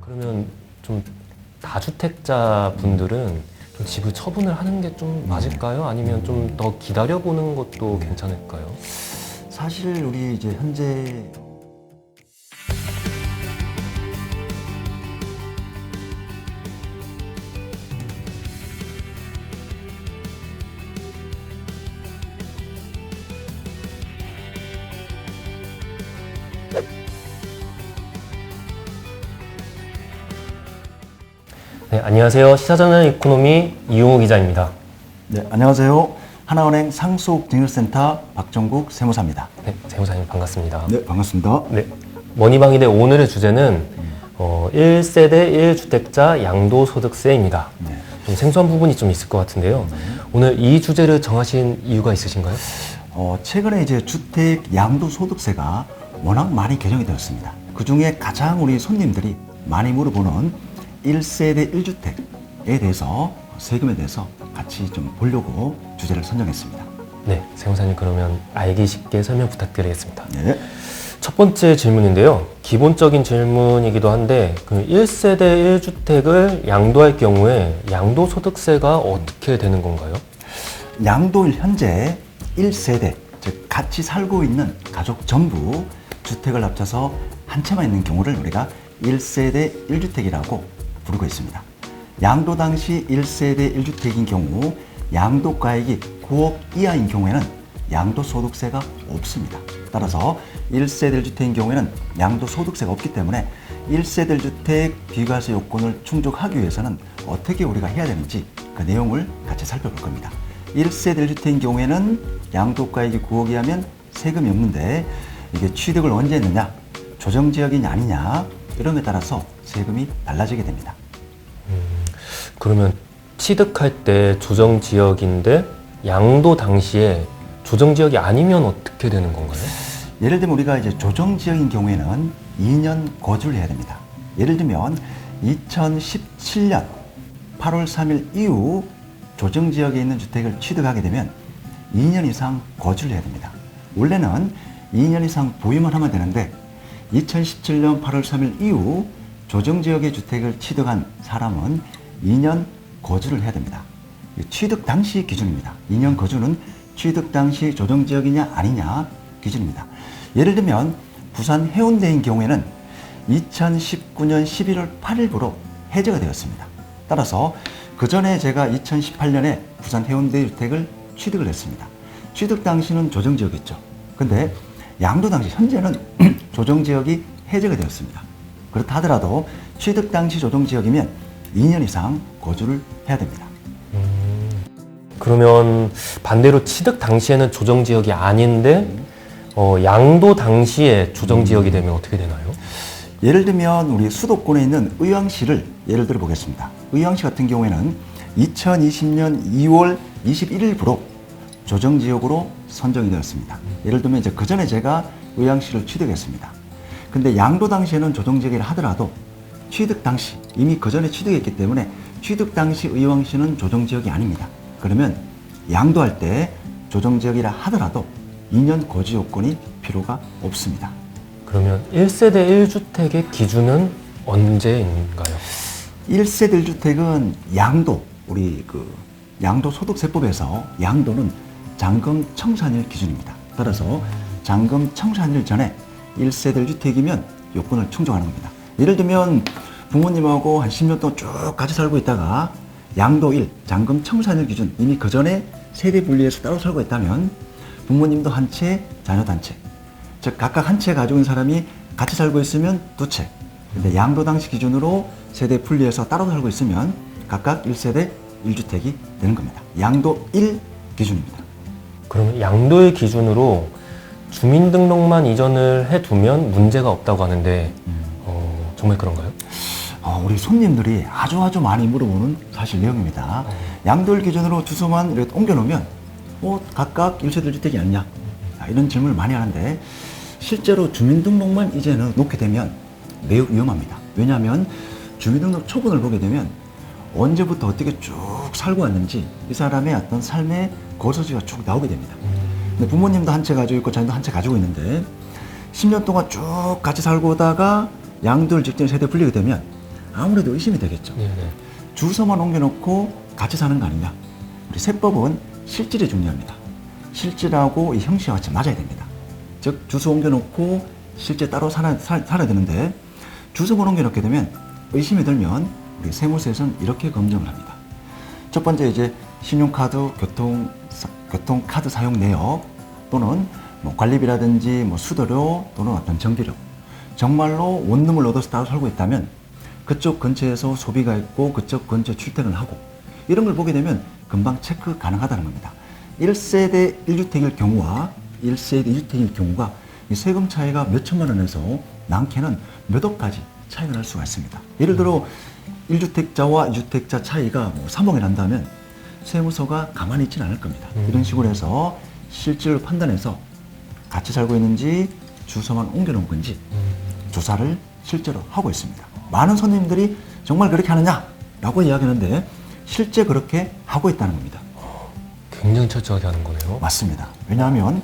그러면 좀 다주택자 분들은 좀 집을 처분을 하는 게 좀 맞을까요? 아니면 좀 더 기다려보는 것도 괜찮을까요? 사실 우리 이제 현재 네, 안녕하세요. 시사저널 이코노미 이용호 기자입니다. 네, 안녕하세요. 하나은행 상속증여센터 박정국 세무사입니다. 네, 세무사님 반갑습니다. 네, 반갑습니다. 네, 머니방이대 오늘의 주제는 1세대 1주택자 양도소득세입니다. 네. 좀 생소한 부분이 좀 있을 것 같은데요. 오늘 이 주제를 정하신 이유가 있으신가요? 최근에 이제 주택 양도소득세가 워낙 많이 개정이 되었습니다. 그 중에 가장 우리 손님들이 많이 물어보는 1세대 1주택에 대해서 세금에 대해서 같이 좀 보려고 주제를 선정했습니다. 네, 세무사님 그러면 알기 쉽게 설명 부탁드리겠습니다. 네. 첫 번째 질문인데요. 기본적인 질문이기도 한데 그 1세대 1주택을 양도할 경우에 양도소득세가 어떻게 되는 건가요? 양도일 현재 1세대, 즉 같이 살고 있는 가족 전부 주택을 합쳐서 한 채만 있는 경우를 우리가 1세대 1주택이라고 부르고 있습니다. 양도 당시 1세대 1주택인 경우 양도가액이 9억 이하인 경우에는 양도소득세가 없습니다. 따라서 1세대 1주택인 경우에는 양도소득세가 없기 때문에 1세대 1주택 비과세 요건을 충족하기 위해서는 어떻게 우리가 해야 되는지 그 내용을 같이 살펴볼 겁니다. 1세대 1주택인 경우에는 양도가액이 9억 이하면 세금이 없는데 이게 취득을 언제 했느냐, 조정지역이냐 아니냐 이런 것에 따라서 세금이 달라지게 됩니다. 그러면 취득할 때 조정지역인데 양도 당시에 조정지역이 아니면 어떻게 되는 건가요? 예를 들면 우리가 이제 조정지역인 경우에는 2년 거주를 해야 됩니다. 예를 들면 2017년 8월 3일 이후 조정지역에 있는 주택을 취득하게 되면 2년 이상 거주를 해야 됩니다. 원래는 2년 이상 보유만 하면 되는데 2017년 8월 3일 이후 조정지역의 주택을 취득한 사람은 2년 거주를 해야 됩니다. 취득 당시 기준입니다. 2년 거주는 취득 당시 조정지역이냐 아니냐 기준입니다. 예를 들면 부산 해운대인 경우에는 2019년 11월 8일부로 해제가 되었습니다. 따라서 그 전에 제가 2018년에 부산 해운대 주택을 취득을 했습니다. 취득 당시는 조정지역이었죠. 근데 양도 당시 현재는 조정지역이 해제가 되었습니다. 그렇다 하더라도 취득 당시 조정지역이면 2년 이상 거주를 해야 됩니다. 그러면 반대로 취득 당시에는 조정지역이 아닌데 양도 당시에 조정지역이 되면 어떻게 되나요? 예를 들면 우리 수도권에 있는 의왕시를 예를 들어 보겠습니다. 의왕시 같은 경우에는 2020년 2월 21일부로 조정지역으로 선정이 되었습니다. 예를 들면 이제 그 전에 제가 의왕시를 취득했습니다. 근데 양도 당시에는 조정지역이라 하더라도 취득 당시 이미 그 전에 취득했기 때문에 취득 당시 의왕시는 조정지역이 아닙니다. 그러면 양도할 때 조정지역이라 하더라도 2년 거주 요건이 필요가 없습니다. 그러면 1세대 1주택의 기준은 언제인가요? 1세대 1주택은 양도, 우리 양도소득세법에서 양도는 잔금 청산일 기준입니다. 따라서 잔금 청산일 전에 1세대 1주택이면 요건을 충족하는 겁니다. 예를 들면 부모님하고 한 10년 동안 쭉 같이 살고 있다가 양도 1, 잔금 청산일 기준 이미 그 전에 세대 분리해서 따로 살고 있다면 부모님도 한 채, 자녀도 한 채. 즉 각각 한 채 가지고 있는 사람이 같이 살고 있으면 두 채. 근데 양도 당시 기준으로 세대 분리해서 따로 살고 있으면 각각 1세대 1주택이 되는 겁니다. 양도 1 기준입니다. 그러면 양도의 기준으로 주민등록만 이전을 해두면 문제가 없다고 하는데 정말 그런가요? 우리 손님들이 아주 많이 물어보는 사실 내용입니다. 양도일 기준으로 주소만 이렇게 옮겨놓으면 각각 1세대 1주택이 아니냐 이런 질문을 많이 하는데 실제로 주민등록만 이제는 놓게 되면 매우 위험합니다. 왜냐하면 주민등록 초본을 보게 되면 언제부터 어떻게 쭉 살고 왔는지 이 사람의 어떤 삶의 거소지가 쭉 나오게 됩니다. 근데 부모님도 한 채 가지고 있고 자녀도 한 채 가지고 있는데 10년 동안 쭉 같이 살고 오다가 양도를 직전에 세대 불리게 되면 아무래도 의심이 되겠죠. 네네. 주소만 옮겨놓고 같이 사는 거 아니냐. 우리 세법은 실질이 중요합니다. 실질하고 이 형식과 같이 맞아야 됩니다. 즉 주소 옮겨놓고 실제 따로 살아야 되는데 주소만 옮겨놓게 되면 의심이 들면 우리 세무서에서는 이렇게 검증을 합니다. 첫 번째 이제 신용카드, 교통카드 사용 내역 또는 뭐 관리비라든지 뭐 수도료 또는 어떤 전기료 정말로 원룸을 얻어서 따로 살고 있다면 그쪽 근처에서 소비가 있고 그쪽 근처에 출퇴근을 하고 이런 걸 보게 되면 금방 체크 가능하다는 겁니다. 1세대 1주택일 경우와 1세대 2주택일 경우가 이 세금 차이가 몇 천만 원에서 많게는 몇 억까지 차이가 날 수가 있습니다. 예를 들어 1주택자와 2주택자 차이가 뭐 3억이 난다면 세무서가 가만히 있지는 않을 겁니다. 이런 식으로 해서 실질을 판단해서 같이 살고 있는지 주소만 옮겨놓은 건지 조사를 실제로 하고 있습니다. 많은 손님들이 정말 그렇게 하느냐라고 이야기하는데 실제 그렇게 하고 있다는 겁니다. 굉장히 철저하게 하는 거네요. 맞습니다. 왜냐하면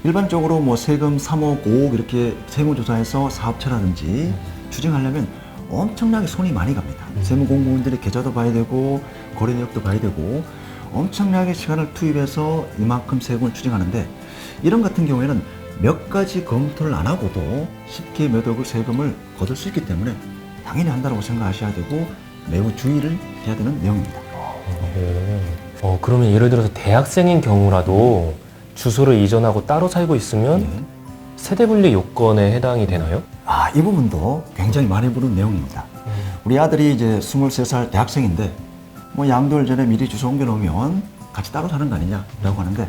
일반적으로 뭐 세금 3억, 5억 이렇게 세무조사해서 사업체라든지 추징하려면 엄청나게 손이 많이 갑니다. 세무공무원들의 계좌도 봐야 되고 거래 내역도 봐야 되고 엄청나게 시간을 투입해서 이만큼 세금을 추징하는데 이런 같은 경우에는 몇 가지 검토를 안 하고도 쉽게 몇 억의 세금을 거둘 수 있기 때문에 당연히 한다고 생각하셔야 되고 매우 주의를 해야 되는 내용입니다. 네. 그러면 예를 들어서 대학생인 경우라도 주소를 이전하고 따로 살고 있으면 네. 세대분리 요건에 해당이 되나요? 이 부분도 굉장히 많이 부른 내용입니다. 우리 아들이 이제 23살 대학생인데 뭐 양도일 전에 미리 주소 옮겨놓으면 같이 따로 사는 거 아니냐라고 하는데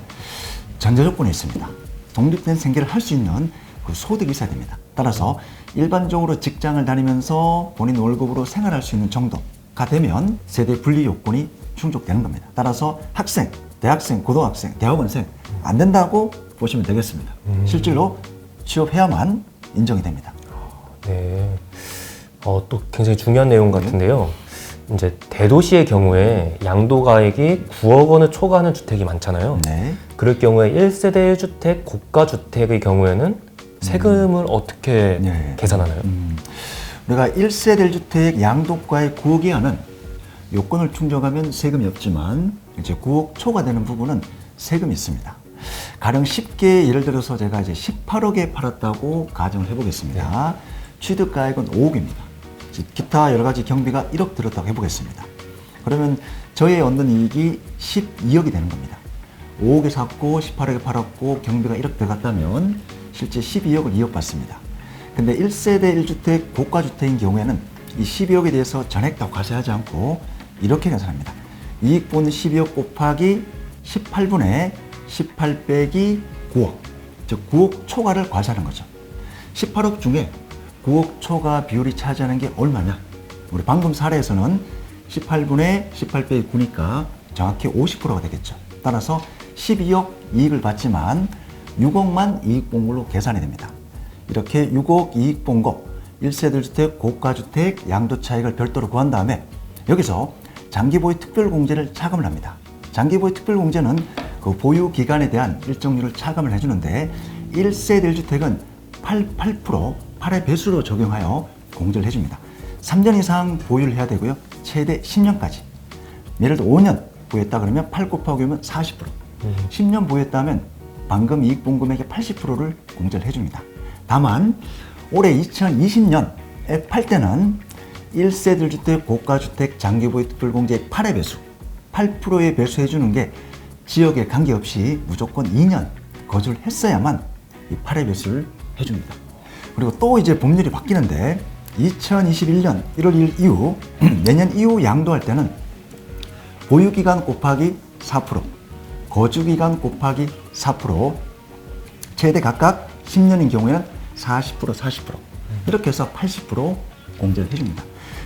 전제 조건이 있습니다. 독립된 생계를 할 수 있는 그 소득이 있어야 됩니다. 따라서 일반적으로 직장을 다니면서 본인 월급으로 생활할 수 있는 정도가 되면 세대 분리 요건이 충족되는 겁니다. 따라서 학생, 대학생, 고등학생, 대학원생 안 된다고 보시면 되겠습니다. 실제로 취업해야만 인정이 됩니다. 네. 또 굉장히 중요한 내용 같은데요. 이제 대도시의 경우에 양도가액이 9억 원을 초과하는 주택이 많잖아요. 네. 그럴 경우에 1세대 1주택 고가주택의 경우에는 세금을 어떻게 네. 계산하나요? 우리가 1세대 1주택 양도가액 9억 이하는 요건을 충족하면 세금이 없지만 이제 9억 초과되는 부분은 세금이 있습니다. 가령 쉽게 예를 들어서 제가 이제 18억에 팔았다고 가정을 해보겠습니다. 취득가액은 5억입니다. 기타 여러 가지 경비가 1억 들었다고 해보겠습니다. 그러면 저의 얻는 이익이 12억이 되는 겁니다. 5억에 샀고 18억에 팔았고 경비가 1억 들어갔다면 실제 12억을 이억받습니다. 근데 1세대 1주택 고가주택인 경우에는 이 12억에 대해서 전액 다 과세하지 않고 이렇게 계산합니다. 이익분 12억 곱하기 18분의 18 빼기 9억, 즉 9억 초과를 과세하는 거죠. 18억 중에 9억 초과 비율이 차지하는 게 얼마냐? 우리 방금 사례에서는 18분의 18 빼기 9니까 정확히 50%가 되겠죠. 따라서 12억 이익을 받지만 6억만 이익 본 걸로 계산이 됩니다. 이렇게 6억 이익 본 거, 1세대 주택, 고가주택, 양도 차익을 별도로 구한 다음에 여기서 장기보유 특별공제를 차감을 합니다. 장기보유 특별공제는 그 보유 기간에 대한 일정률을 차감을 해주는데 1세대 1주택은 8의 배수로 적용하여 공제를 해줍니다. 3년 이상 보유를 해야 되고요. 최대 10년까지. 예를 들어 5년 보유했다 그러면 8 곱하기 5면 40%. 10년 보유했다면 방금 이익 본 금액의 80%를 공제를 해줍니다. 다만 올해 2020년에 팔 때는 1세대 1주택, 고가주택, 장기보유 특별공제 8의 배수, 8%의 배수해주는 게 지역에 관계없이 무조건 2년 거주를 했어야만 이 8의 배수를 해줍니다. 그리고 또 이제 법률이 바뀌는데 2021년 1월 1일 이후 내년 이후 양도할 때는 보유기간 곱하기 4%, 거주기간 곱하기 4%, 최대 각각 10년인 경우에는 40%, 이렇게 해서 80% 공제를 해줍니다.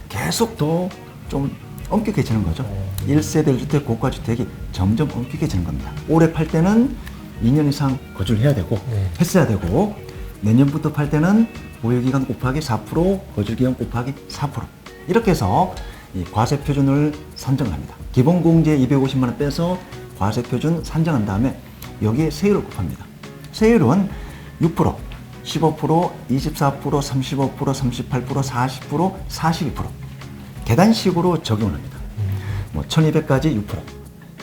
계속 더 좀 엄격해지는 거죠. 1세대 1주택 고가주택이 점점 엄격해지는 겁니다. 올해 팔 때는 2년 이상 거주를 해야 되고 했어야 되고 내년부터 팔 때는 보유기간 곱하기 4%, 거주기간 곱하기 4% 이렇게 해서 이 과세표준을 선정합니다. 기본공제 250만 원 빼서 과세표준 산정한 다음에 여기에 세율을 곱합니다. 세율은 6%, 15%, 24%, 35%, 38%, 40%, 42%. 계단식으로 적용을 합니다. 뭐 1200까지 6%,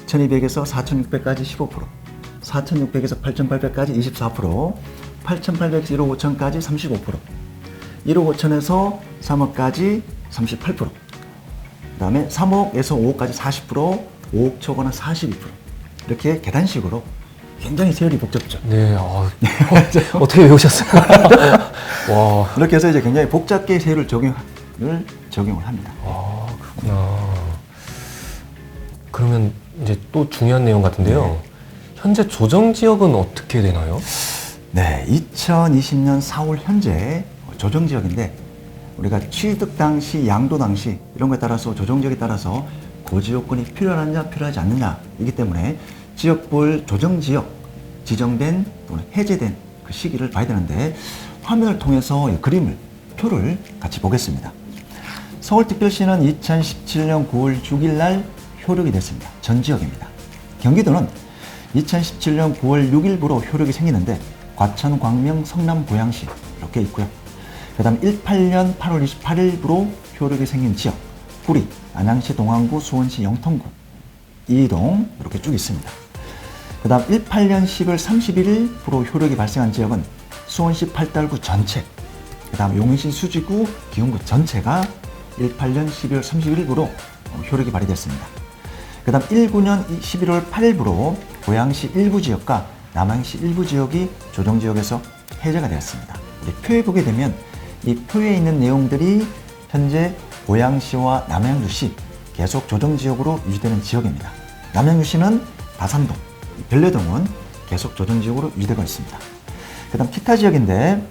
1200에서 4600까지 15%, 4600에서 8800까지 24%, 8800에서 1억 5천까지 35%, 1억 5천에서 3억까지 38%, 그 다음에 3억에서 5억까지 40%, 5억 초과는 42%. 이렇게 계단식으로 굉장히 세율이 복잡죠. 네, 어떻게 외우셨어요? 와. 이렇게 해서 이제 굉장히 복잡게 세율을 적용을 합니다. 아, 그렇구나. 그러면 이제 또 중요한 내용 같은데요. 현재 조정 지역은 어떻게 되나요? 네, 2020년 4월 현재 조정 지역인데 우리가 취득 당시, 양도 당시 이런 거에 따라서 조정 지역에 따라서 고지 요건이 필요하느냐 필요하지 않느냐이기 때문에 지역별 조정 지역 지정된 또는 해제된 그 시기를 봐야 되는데 화면을 통해서 이 그림을 표를 같이 보겠습니다. 서울특별시는 2017년 9월 6일 날 효력이 됐습니다. 전 지역입니다. 경기도는 2017년 9월 6일부로 효력이 생기는데 과천, 광명, 성남, 고양시 이렇게 있고요. 그 다음 18년 8월 28일부로 효력이 생긴 지역 구리, 안양시 동안구, 수원시 영통구, 이동 이렇게 쭉 있습니다. 그 다음 18년 10월 31일부로 효력이 발생한 지역은 수원시 팔달구 전체, 그 다음 용인시 수지구, 기흥구 전체가 18년 12월 31일부로 효력이 발휘됐습니다. 그 다음 19년 11월 8일부로 고양시 일부 지역과 남양시 일부 지역이 조정지역에서 해제가 되었습니다. 우리 표에 보게 되면 이 표에 있는 내용들이 현재 고양시와 남양주시 계속 조정지역으로 유지되는 지역입니다. 남양주시는 다산동, 별내동은 계속 조정지역으로 유지되고 있습니다. 그 다음 기타 지역인데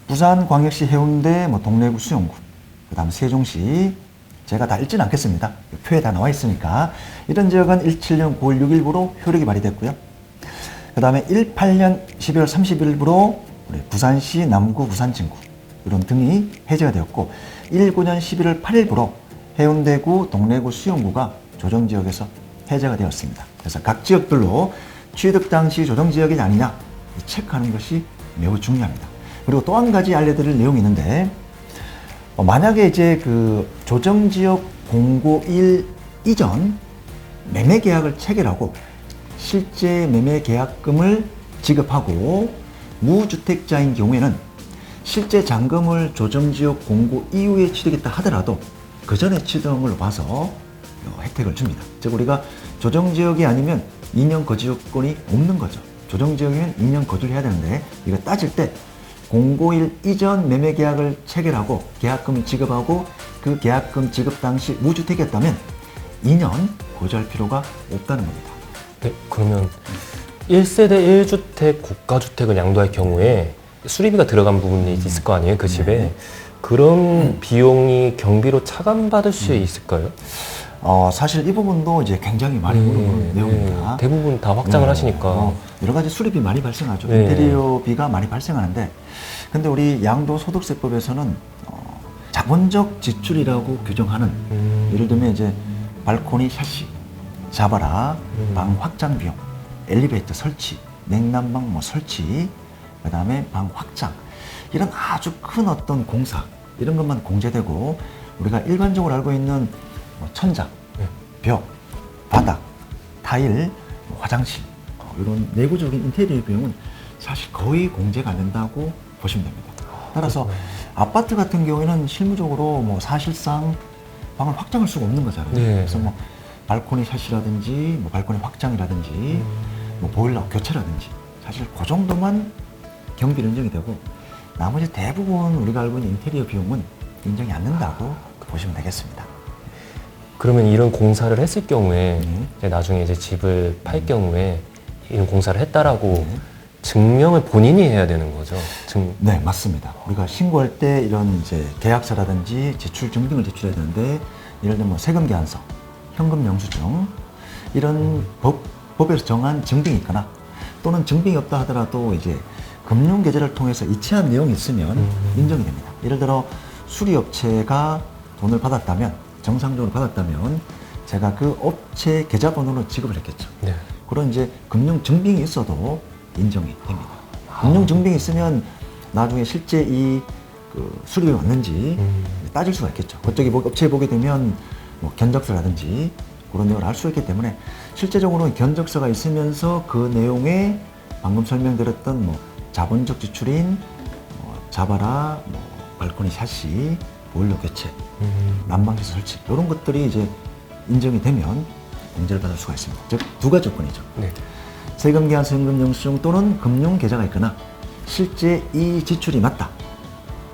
부산광역시 해운대, 동래구 수영구, 그 다음 세종시 제가 다 읽지는 않겠습니다. 표에 다 나와 있으니까 이런 지역은 17년 9월 6일부로 효력이 발휘됐고요. 그 다음에 18년 12월 30일부로 우리 부산시 남구, 부산진구 이런 등이 해제가 되었고 19년 11월 8일부로 해운대구, 동래구, 수영구가 조정지역에서 해제가 되었습니다. 그래서 각 지역별로 취득 당시 조정지역이 아니냐 체크하는 것이 매우 중요합니다. 그리고 또 한 가지 알려드릴 내용이 있는데 만약에 이제 그 조정지역 공고일 이전 매매계약을 체결하고 실제 매매계약금을 지급하고 무주택자인 경우에는 실제 잔금을 조정지역 공고 이후에 취득했다 하더라도 그 전에 취득을 봐서 혜택을 줍니다. 즉 우리가 조정지역이 아니면 2년 거주 요건이 없는 거죠. 조정지역이면 2년 거주를 해야 되는데 이거 따질 때 공고일 이전 매매계약을 체결하고 계약금을 지급하고 그 계약금 지급 당시 무주택이었다면 2년 거주할 필요가 없다는 겁니다. 네, 그러면 1세대 1주택 고가주택을 양도할 경우에 수리비가 들어간 부분이 있을 거 아니에요, 그 집에. 그런 비용이 경비로 차감받을 수 있을까요? 사실 이 부분도 이제 굉장히 많이 물어보는 내용입니다. 대부분 다 확장을 하시니까. 여러 가지 수리비 많이 발생하죠. 네. 인테리어비가 많이 발생하는데, 근데 우리 양도소득세법에서는 자본적 지출이라고 규정하는, 예를 들면 이제 발코니 샤시, 자바라, 방 확장 비용, 엘리베이터 설치, 냉난방 설치, 그 다음에 방 확장, 이런 아주 큰 어떤 공사, 이런 것만 공제되고, 우리가 일반적으로 알고 있는 천장, 벽, 바닥, 타일, 화장실, 이런 내부적인 인테리어 비용은 사실 거의 공제가 안 된다고 보시면 됩니다. 따라서 아파트 같은 경우에는 실무적으로 사실상 방을 확장할 수가 없는 거잖아요. 네. 그래서 발코니 샷이라든지 발코니 확장이라든지 보일러 교체라든지 사실 그 정도만 경비를 인정이 되고 나머지 대부분 우리가 알고 있는 인테리어 비용은 인정이 안 된다고 보시면 되겠습니다. 그러면 이런 공사를 했을 경우에 이제 나중에 이제 집을 팔 경우에 이런 공사를 했다라고 증명을 본인이 해야 되는 거죠? 네, 맞습니다. 우리가 신고할 때 이런 이제 계약서라든지 제출 증빙을 제출해야 되는데 예를 들면 세금 계산서, 현금 영수증 이런 법에서 정한 증빙이 있거나 또는 증빙이 없다 하더라도 이제 금융 계좌를 통해서 이체한 내용이 있으면 인정이 됩니다. 예를 들어 수리업체가 돈을 받았다면 정상적으로 받았다면 제가 그 업체 계좌번호로 지급을 했겠죠. 네. 그런 이제 금융 증빙이 있어도 인정이 됩니다. 금융 증빙이 있으면 나중에 실제 이 그 수립이 맞는지 따질 수가 있겠죠. 그쪽에 업체에 보게 되면 뭐 견적서라든지 그런 내용을 알 수 있기 때문에 실제적으로는 견적서가 있으면서 그 내용에 방금 설명드렸던 뭐 자본적 지출인 자바라, 뭐 발코니 샤시, 보일러 교체, 난방시설 설치 이런 것들이 이제 인정이 되면 공제를 받을 수가 있습니다. 즉 두 가지 조건이죠. 네. 세금 기한 세금 영수증 또는 금융 계좌가 있거나 실제 이 지출이 맞다.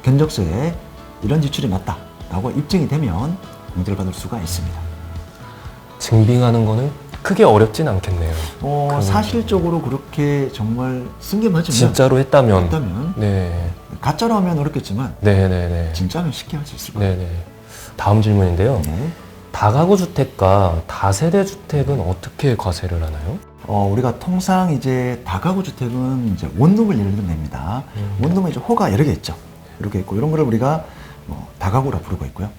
견적서에 이런 지출이 맞다라고 입증이 되면 공제를 받을 수가 있습니다. 증빙하는 거는 크게 어렵진 않겠네요. 사실적으로 그렇게 정말 쓴 게 맞으면 진짜로 했다면. 네. 가짜로 하면 어렵겠지만 네네네. 진짜면 쉽게 할 수 있을 거예요. 네네. 다음 질문인데요. 네. 다가구 주택과 다세대 주택은 어떻게 과세를 하나요? 우리가 통상 이제 다가구 주택은 이제 원룸을 예를 들면 냅니다. 원룸은 이제 호가 여러 개 있죠. 이렇게 있고 이런 거를 우리가 다가구라 부르고 있고요.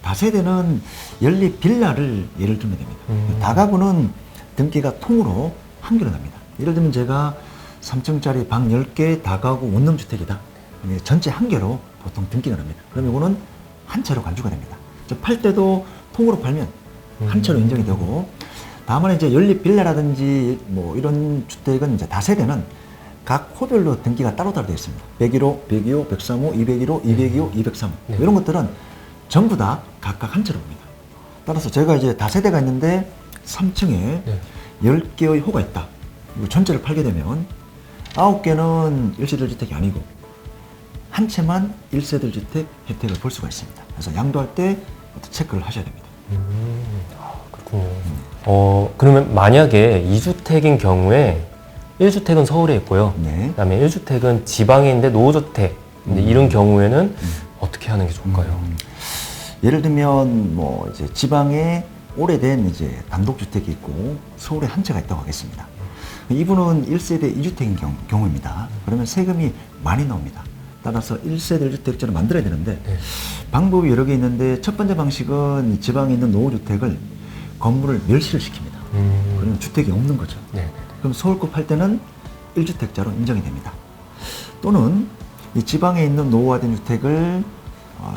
다세대는 연립 빌라를 예를 들면 됩니다. 다가구는 등기가 통으로 한 개로 납니다. 예를 들면 제가 3층짜리 방 10개 다가구 원룸 주택이다. 전체 한 개로 보통 등기가 납니다. 그럼 이거는 한 채로 간주가 됩니다. 팔 때도 통으로 팔면 한 채로 인정이 되고, 다만 이제 연립 빌라라든지 뭐 이런 주택은 이제 다세대는 각 호별로 등기가 따로따로 되어 있습니다. 101호, 102호, 103호, 201호, 202호, 203호. 네. 이런 것들은 전부 다 각각 한 채로 옵니다. 따라서 제가 이제 다세대가 있는데 3층에 네. 10개의 호가 있다. 이거 전체를 팔게 되면 9개는 1세대 주택이 아니고 한 채만 1세대 주택 혜택을 볼 수가 있습니다. 그래서 양도할 때 체크를 하셔야 됩니다. 그렇군요. 그러면 만약에 2주택인 경우에 1주택은 서울에 있고요. 네. 그다음에 1주택은 지방에 있는데 노후주택. 근데 이런 경우에는 어떻게 하는 게 좋을까요? 예를 들면 뭐 이제 지방에 오래된 이제 단독주택이 있고 서울에 한 채가 있다고 하겠습니다. 이분은 1세대 2주택인 경우입니다. 그러면 세금이 많이 나옵니다. 따라서 1세대 1주택자를 만들어야 되는데 네. 방법이 여러 개 있는데 첫 번째 방식은 지방에 있는 노후주택을 건물을 멸실을 시킵니다. 그러면 주택이 없는 거죠. 네. 그럼 서울급 할 때는 1주택자로 인정이 됩니다. 또는 이 지방에 있는 노후화된 주택을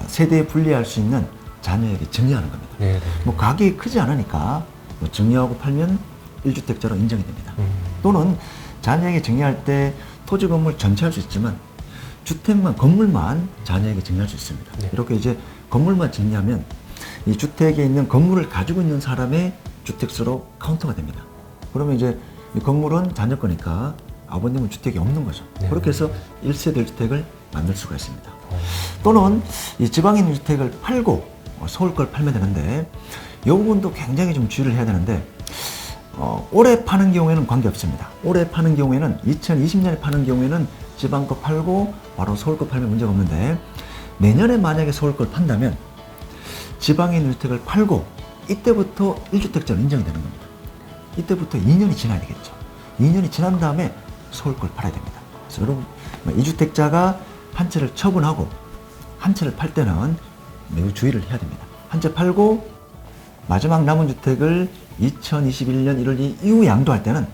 세대에 분리할 수 있는 자녀에게 증여하는 겁니다. 네. 뭐 가격이 크지 않으니까 뭐 증여하고 팔면 1주택자로 인정이 됩니다. 또는 자녀에게 증여할 때 토지 건물 전체 할 수 있지만 주택만, 건물만 자녀에게 증여할 수 있습니다. 네. 이렇게 이제 건물만 증여하면 이 주택에 있는 건물을 가지고 있는 사람의 주택수로 카운터가 됩니다. 그러면 이제 이 건물은 자녀 거니까 아버님은 주택이 없는 거죠. 네. 그렇게 해서 1세대 주택을 만들 수가 있습니다. 또는 이 지방에 있는 주택을 팔고 서울 걸 팔면 되는데 이 부분도 굉장히 좀 주의를 해야 되는데 올해 파는 경우에는 관계없습니다. 올해 파는 경우에는 2020년에 파는 경우에는 지방 거 팔고 바로 서울 거 팔면 문제가 없는데 내년에 만약에 서울 걸 판다면 지방에 있는 주택을 팔고 이때부터 1주택자로 인정이 되는 겁니다. 이때부터 2년이 지나야 되겠죠. 2년이 지난 다음에 서울 걸 팔아야 됩니다. 그래서 여러분 2주택자가 한 채를 처분하고 한 채를 팔 때는 매우 주의를 해야 됩니다. 한 채 팔고 마지막 남은 주택을 2021년 1월 이후 양도할 때는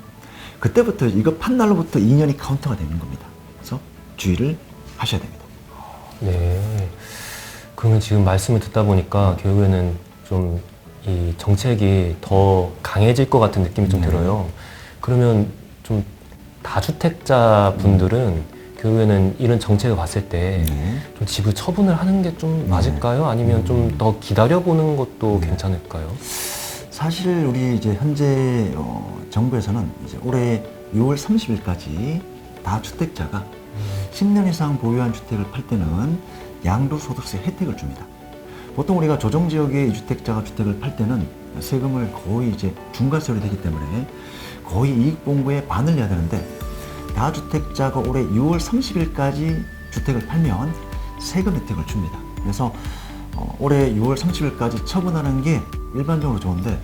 그때부터 이거 판 날로부터 2년이 카운터가 되는 겁니다. 그래서 주의를 하셔야 됩니다. 네. 그러면 지금 말씀을 듣다 보니까 결국에는 좀 이 정책이 더 강해질 것 같은 느낌이 좀 들어요. 그러면 좀 다주택자 분들은 결국에는 이런 정책을 봤을 때 좀 집을 처분을 하는 게 좀 맞을까요? 아니면 좀 더 기다려보는 것도 괜찮을까요? 사실 우리 이제 현재 정부에서는 이제 올해 6월 30일까지 다주택자가 10년 이상 보유한 주택을 팔 때는 양도소득세 혜택을 줍니다. 보통 우리가 조정지역의 주택자가 주택을 팔 때는 세금을 거의 이제 중과세율이 되기 때문에 거의 이익봉고의 반을 내야 되는데 다주택자가 올해 6월 30일까지 주택을 팔면 세금 혜택을 줍니다. 그래서 올해 6월 30일까지 처분하는 게 일반적으로 좋은데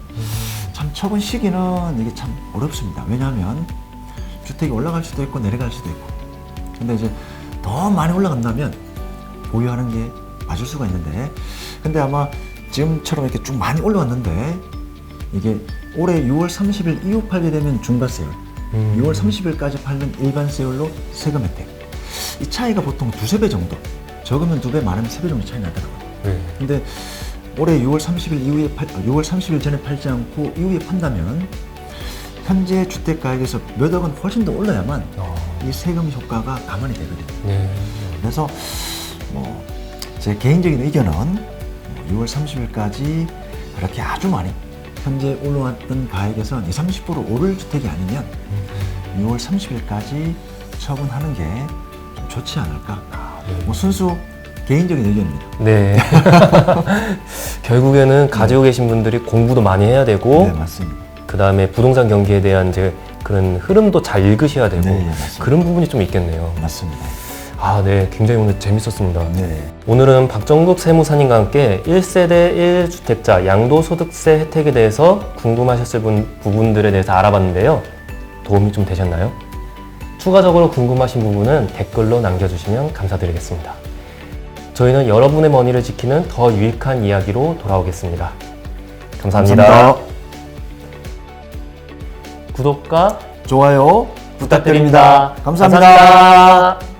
참 처분 시기는 이게 참 어렵습니다. 왜냐하면 주택이 올라갈 수도 있고 내려갈 수도 있고 근데 이제 더 많이 올라간다면 보유하는 게 맞을 수가 있는데 근데 아마 지금처럼 이렇게 쭉 많이 올라왔는데 이게 올해 6월 30일 이후 팔게 되면 중과세율 6월 30일까지 팔면 일반세율로 세금 혜택 이 차이가 보통 두세 배 정도 적으면 2배, 많으면 3배 정도 차이 나더라고요. 네. 근데 올해 6월 30일 이후에 6월 30일 전에 팔지 않고 이후에 판다면 현재 주택 가격에서 몇 억은 훨씬 더 올라야만 이 세금 효과가 감안이 되거든요. 네. 그래서 뭐 제 개인적인 의견은 6월 30일까지 그렇게 아주 많이 현재 올라왔던 가액에서 20, 30% 오를 주택이 아니면 6월 30일까지 처분하는 게 좀 좋지 않을까. 뭐 순수 개인적인 의견입니다. 네. 결국에는 가지고 계신 분들이 공부도 많이 해야 되고, 네, 맞습니다. 그 다음에 부동산 경기에 대한 이제 그런 흐름도 잘 읽으셔야 되고, 네, 맞습니다. 그런 부분이 좀 있겠네요. 맞습니다. 아, 네. 굉장히 오늘 재밌었습니다. 네. 오늘은 박정국 세무사님과 함께 1세대 1주택자 양도소득세 혜택에 대해서 궁금하셨을 부분들에 대해서 알아봤는데요. 도움이 좀 되셨나요? 추가적으로 궁금하신 부분은 댓글로 남겨주시면 감사드리겠습니다. 저희는 여러분의 머니를 지키는 더 유익한 이야기로 돌아오겠습니다. 감사합니다. 구독과 좋아요 부탁드립니다. 감사합니다. 감사합니다.